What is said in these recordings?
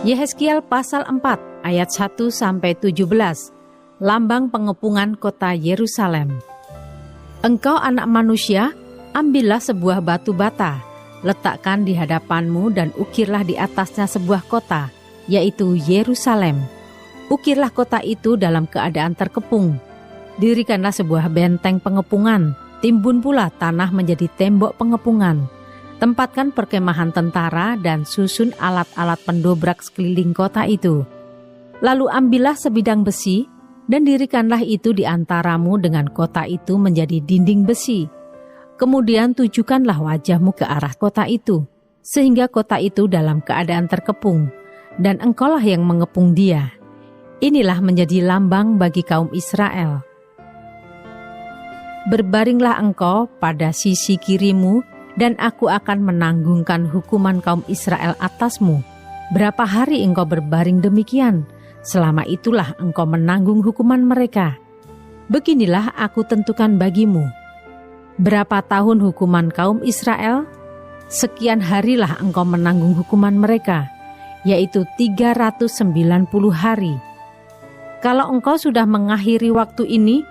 Yehezkiel pasal 4 ayat 1-17, lambang pengepungan kota Yerusalem. Engkau anak manusia, ambillah sebuah batu bata, letakkan di hadapanmu dan ukirlah di atasnya sebuah kota, yaitu Yerusalem. Ukirlah kota itu dalam keadaan terkepung. Dirikanlah sebuah benteng pengepungan, timbun pula tanah menjadi tembok pengepungan. Tempatkan perkemahan tentara dan susun alat-alat pendobrak sekeliling kota itu. Lalu ambillah sebidang besi dan dirikanlah itu di antaramu dengan kota itu menjadi dinding besi. Kemudian tujukanlah wajahmu ke arah kota itu, sehingga kota itu dalam keadaan terkepung, dan engkaulah yang mengepung dia. Inilah menjadi lambang bagi kaum Israel. Berbaringlah engkau pada sisi kirimu, dan aku akan menanggungkan hukuman kaum Israel atasmu. Berapa hari engkau berbaring demikian? Selama itulah engkau menanggung hukuman mereka. Beginilah aku tentukan bagimu. Berapa tahun hukuman kaum Israel? Sekian harilah engkau menanggung hukuman mereka, yaitu 390 hari. Kalau engkau sudah mengakhiri waktu ini,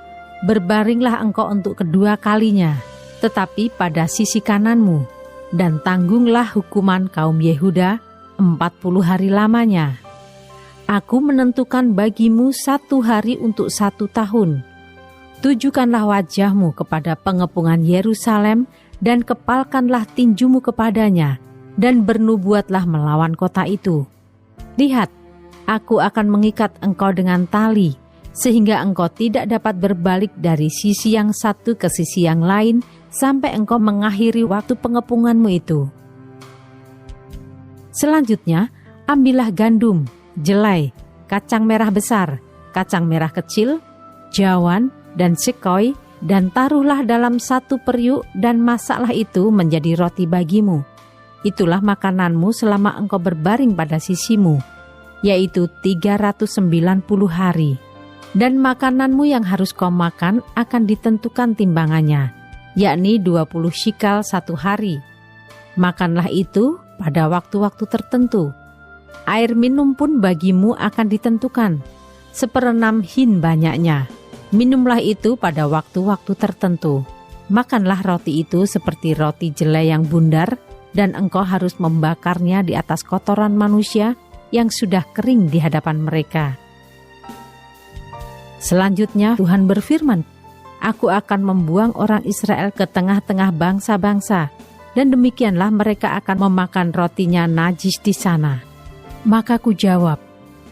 berbaringlah engkau untuk kedua kalinya, tetapi pada sisi kananmu, dan tanggunglah hukuman kaum Yehuda 40 hari lamanya. Aku menentukan bagimu 1 hari untuk 1 tahun. Tujukanlah wajahmu kepada pengepungan Yerusalem, dan kepalkanlah tinjumu kepadanya, dan bernubuatlah melawan kota itu. Lihat, aku akan mengikat engkau dengan tali, sehingga engkau tidak dapat berbalik dari sisi yang satu ke sisi yang lain, sampai engkau mengakhiri waktu pengepunganmu itu. Selanjutnya, ambillah gandum, jelai, kacang merah besar, kacang merah kecil, jawan, dan sekoi, dan taruhlah dalam 1 periuk dan masaklah itu menjadi roti bagimu. Itulah makananmu selama engkau berbaring pada sisimu, yaitu 390 hari. Dan makananmu yang harus kau makan akan ditentukan timbangannya, yakni 20 shikal 1 hari. Makanlah itu pada waktu-waktu tertentu. Air minum pun bagimu akan ditentukan, 1/6 hin banyaknya. Minumlah itu pada waktu-waktu tertentu. Makanlah roti itu seperti roti jelai yang bundar, dan engkau harus membakarnya di atas kotoran manusia yang sudah kering di hadapan mereka. Selanjutnya Tuhan berfirman, Aku akan membuang orang Israel ke tengah-tengah bangsa-bangsa, dan demikianlah mereka akan memakan rotinya najis di sana. Maka ku jawab,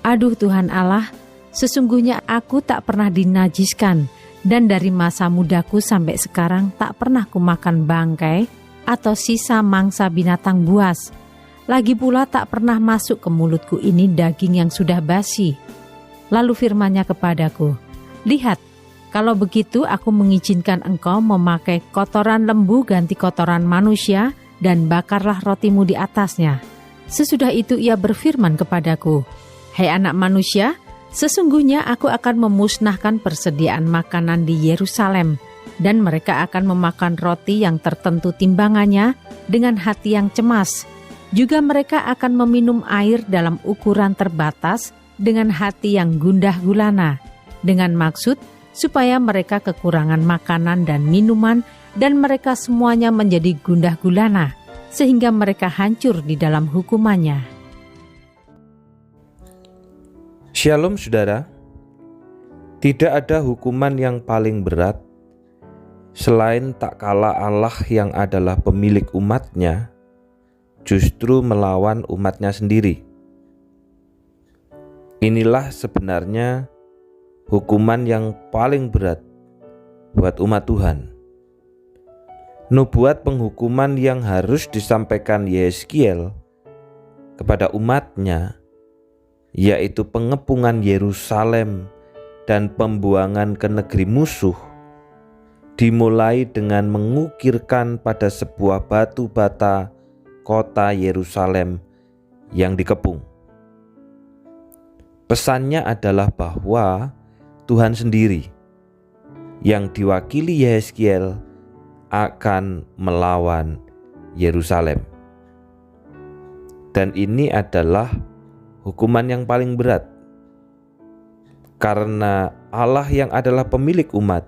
Aduh Tuhan Allah, sesungguhnya aku tak pernah dinajiskan, dan dari masa mudaku sampai sekarang tak pernah kumakan bangkai atau sisa mangsa binatang buas. Lagi pula tak pernah masuk ke mulutku ini daging yang sudah basi. Lalu firman-Nya kepadaku, Lihat, kalau begitu aku mengizinkan engkau memakai kotoran lembu ganti kotoran manusia, dan bakarlah rotimu di atasnya. Sesudah itu ia berfirman kepadaku, Hai anak manusia, sesungguhnya aku akan memusnahkan persediaan makanan di Yerusalem, dan mereka akan memakan roti yang tertentu timbangannya dengan hati yang cemas. Juga mereka akan meminum air dalam ukuran terbatas dengan hati yang gundah gulana, dengan maksud supaya mereka kekurangan makanan dan minuman, dan mereka semuanya menjadi gundah gulana, sehingga mereka hancur di dalam hukumannya. Shalom saudara, tidak ada hukuman yang paling berat selain tak kala Allah yang adalah pemilik umatnya justru melawan umatnya sendiri. Inilah sebenarnya hukuman yang paling berat buat umat Tuhan. Nubuat penghukuman yang harus disampaikan Yehezkiel kepada umatnya, yaitu pengepungan Yerusalem dan pembuangan ke negeri musuh, dimulai dengan mengukirkan pada sebuah batu bata kota Yerusalem yang dikepung. Pesannya adalah bahwa Tuhan sendiri yang diwakili Yehezkiel akan melawan Yerusalem. Dan ini adalah hukuman yang paling berat. Karena Allah yang adalah pemilik umat,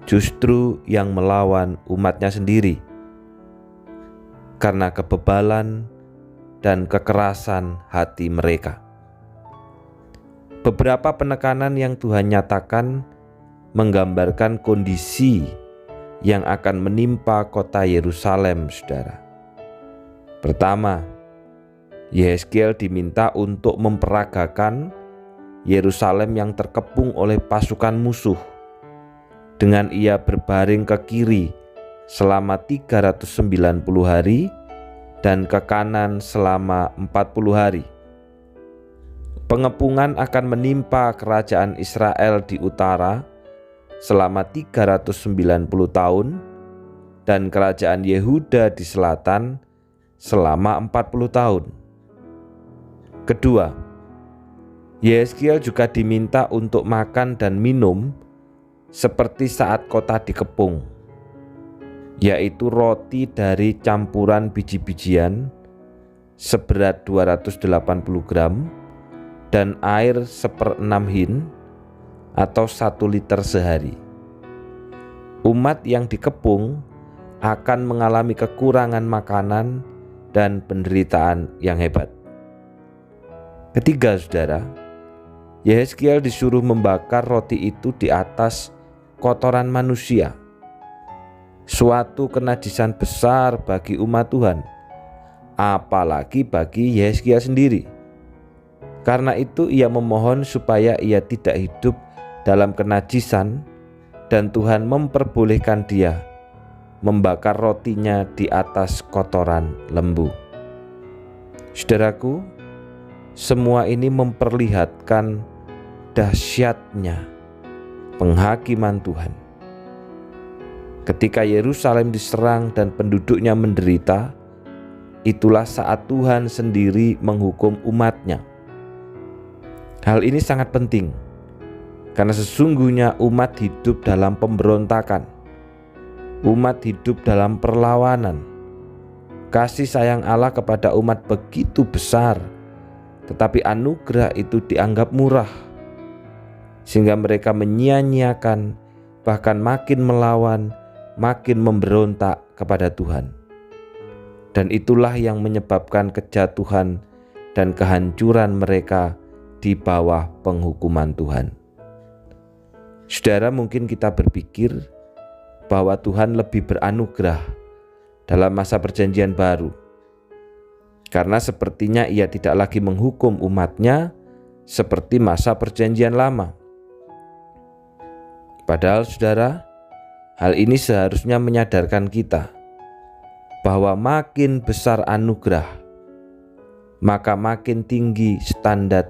justru yang melawan umatnya sendiri. Karena kebebalan dan kekerasan hati mereka. Beberapa penekanan yang Tuhan nyatakan menggambarkan kondisi yang akan menimpa kota Yerusalem, saudara. Pertama, Yehezkiel diminta untuk memperagakan Yerusalem yang terkepung oleh pasukan musuh dengan ia berbaring ke kiri selama 390 hari dan ke kanan selama 40 hari. Pengepungan akan menimpa kerajaan Israel di utara selama 390 tahun dan kerajaan Yehuda di selatan selama 40 tahun. Kedua, Yehezkiel juga diminta untuk makan dan minum seperti saat kota dikepung, yaitu roti dari campuran biji-bijian seberat 280 gram dan air 1/6 hin atau 1 liter sehari. Umat yang dikepung akan mengalami kekurangan makanan dan penderitaan yang hebat. Ketiga, saudara, Yehezkiel disuruh membakar roti itu di atas kotoran manusia, suatu kenajisan besar bagi umat Tuhan, apalagi bagi Yehezkiel sendiri. Karena itu ia memohon supaya ia tidak hidup dalam kenajisan dan Tuhan memperbolehkan dia membakar rotinya di atas kotoran lembu. Saudaraku, semua ini memperlihatkan dahsyatnya penghakiman Tuhan. Ketika Yerusalem diserang dan penduduknya menderita, itulah saat Tuhan sendiri menghukum umatnya. Hal ini sangat penting, karena sesungguhnya umat hidup dalam pemberontakan, umat hidup dalam perlawanan. Kasih sayang Allah kepada umat begitu besar, tetapi anugerah itu dianggap murah, sehingga mereka menyia-nyiakan, bahkan makin melawan, makin memberontak kepada Tuhan. Dan itulah yang menyebabkan kejatuhan dan kehancuran mereka di bawah penghukuman Tuhan. Saudara, mungkin kita berpikir bahwa Tuhan lebih beranugerah dalam masa perjanjian baru, karena sepertinya ia tidak lagi menghukum umatnya seperti masa perjanjian lama. Padahal saudara, hal ini seharusnya menyadarkan kita bahwa makin besar anugerah, maka makin tinggi standar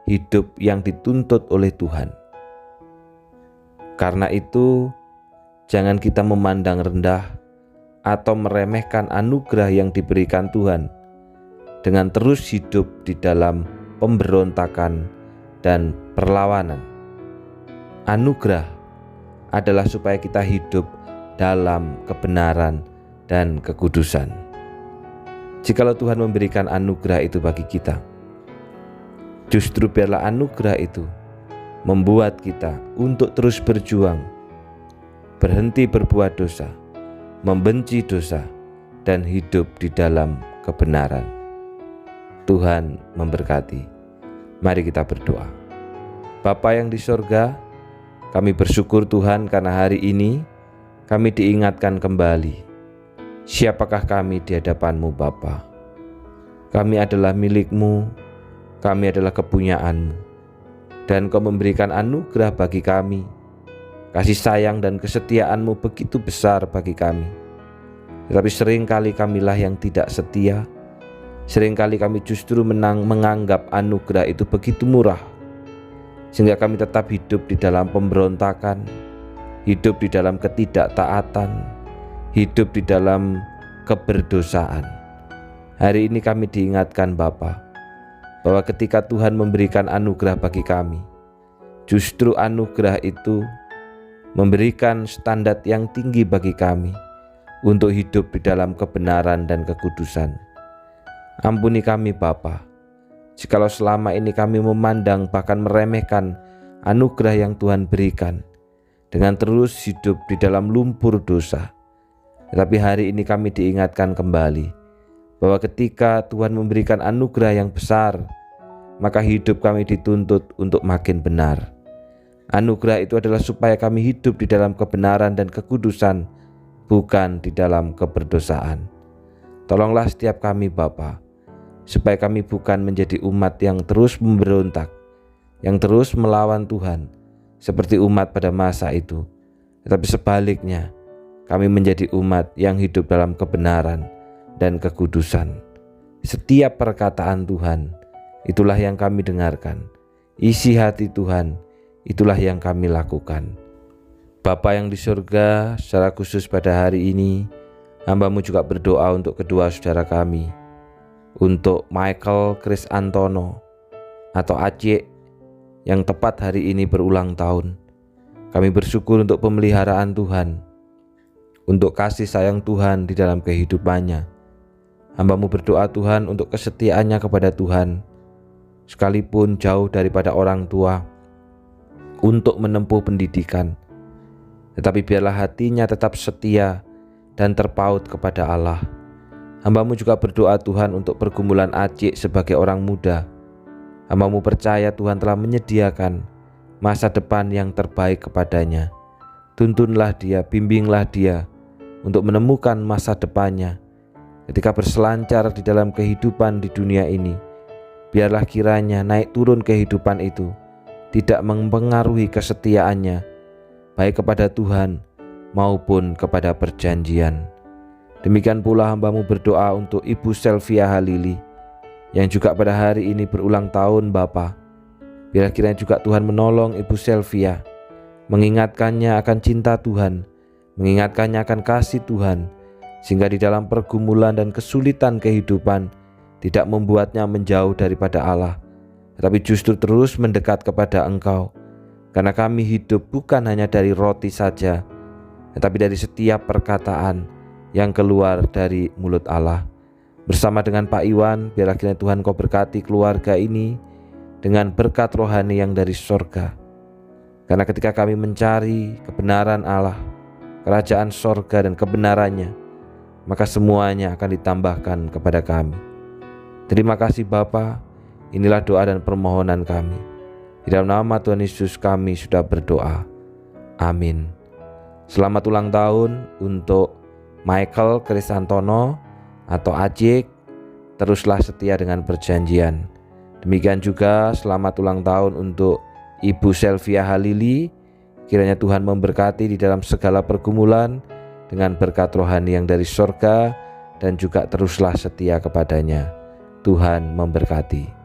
hidup yang dituntut oleh Tuhan. Karena itu, jangan kita memandang rendah atau meremehkan anugerah yang diberikan Tuhan dengan terus hidup di dalam pemberontakan dan perlawanan. Anugerah adalah supaya kita hidup dalam kebenaran dan kekudusan. Jikalau Tuhan memberikan anugerah itu bagi kita, justru biarlah anugerah itu membuat kita untuk terus berjuang, berhenti berbuat dosa, membenci dosa, dan hidup di dalam kebenaran. Tuhan memberkati. Mari kita berdoa. Bapa yang di sorga, kami bersyukur Tuhan karena hari ini kami diingatkan kembali. Siapakah kami di hadapan-Mu Bapa? Kami adalah milik-Mu, kami adalah kepunyaan-Mu, dan Kau memberikan anugerah bagi kami. Kasih sayang dan kesetiaan-Mu begitu besar bagi kami. Tetapi seringkali kamilah yang tidak setia. Seringkali kami justru menganggap anugerah itu begitu murah, sehingga kami tetap hidup di dalam pemberontakan, hidup di dalam ketidaktaatan, hidup di dalam keberdosaan. Hari ini kami diingatkan Bapa, bahwa ketika Tuhan memberikan anugerah bagi kami, justru anugerah itu memberikan standar yang tinggi bagi kami untuk hidup di dalam kebenaran dan kekudusan. Ampuni kami Bapa, jikalau selama ini kami memandang bahkan meremehkan anugerah yang Tuhan berikan dengan terus hidup di dalam lumpur dosa. Tetapi hari ini kami diingatkan kembali bahwa ketika Tuhan memberikan anugerah yang besar, maka hidup kami dituntut untuk makin benar. Anugerah itu adalah supaya kami hidup di dalam kebenaran dan kekudusan, bukan di dalam keberdosaan. Tolonglah setiap kami Bapa, supaya kami bukan menjadi umat yang terus memberontak, yang terus melawan Tuhan, seperti umat pada masa itu. Tetapi sebaliknya, kami menjadi umat yang hidup dalam kebenaran dan kekudusan. Setiap perkataan Tuhan, itulah yang kami dengarkan. Isi hati Tuhan, itulah yang kami lakukan. Bapa yang di surga, secara khusus pada hari ini, hamba-Mu juga berdoa untuk kedua saudara kami, untuk Michael Chris Antono atau Acik yang tepat hari ini berulang tahun. Kami bersyukur untuk pemeliharaan Tuhan, untuk kasih sayang Tuhan di dalam kehidupannya. Hamba-Mu berdoa Tuhan untuk kesetiaannya kepada Tuhan, sekalipun jauh daripada orang tua, untuk menempuh pendidikan. Tetapi biarlah hatinya tetap setia dan terpaut kepada Allah. Hamba-Mu juga berdoa Tuhan untuk pergumulan Acik sebagai orang muda. Hamba-Mu percaya Tuhan telah menyediakan masa depan yang terbaik kepadanya. Tuntunlah dia, bimbinglah dia untuk menemukan masa depannya. Ketika berselancar di dalam kehidupan di dunia ini, biarlah kiranya naik turun kehidupan itu tidak mempengaruhi kesetiaannya, baik kepada Tuhan maupun kepada perjanjian. Demikian pula hamba-Mu berdoa untuk Ibu Selvia Halili yang juga pada hari ini berulang tahun Bapa. Biar kiranya juga Tuhan menolong Ibu Selvia, mengingatkannya akan cinta Tuhan, mengingatkannya akan kasih Tuhan, sehingga di dalam pergumulan dan kesulitan kehidupan tidak membuatnya menjauh daripada Allah, tetapi justru terus mendekat kepada Engkau. Karena kami hidup bukan hanya dari roti saja, tetapi dari setiap perkataan yang keluar dari mulut Allah. Bersama dengan Pak Iwan, biarlah kiranya Tuhan Kau berkati keluarga ini dengan berkat rohani yang dari sorga. Karena ketika kami mencari kebenaran Allah, kerajaan sorga dan kebenarannya, maka semuanya akan ditambahkan kepada kami. Terima kasih Bapa, inilah doa dan permohonan kami. Di dalam nama Tuhan Yesus kami sudah berdoa. Amin. Selamat ulang tahun untuk Michael Krisantono atau Acik. Teruslah setia dengan perjanjian. Demikian juga selamat ulang tahun untuk Ibu Selvia Halili. Kiranya Tuhan memberkati di dalam segala pergumulan dengan berkat rohani yang dari surga, dan juga teruslah setia kepadanya. Tuhan memberkati.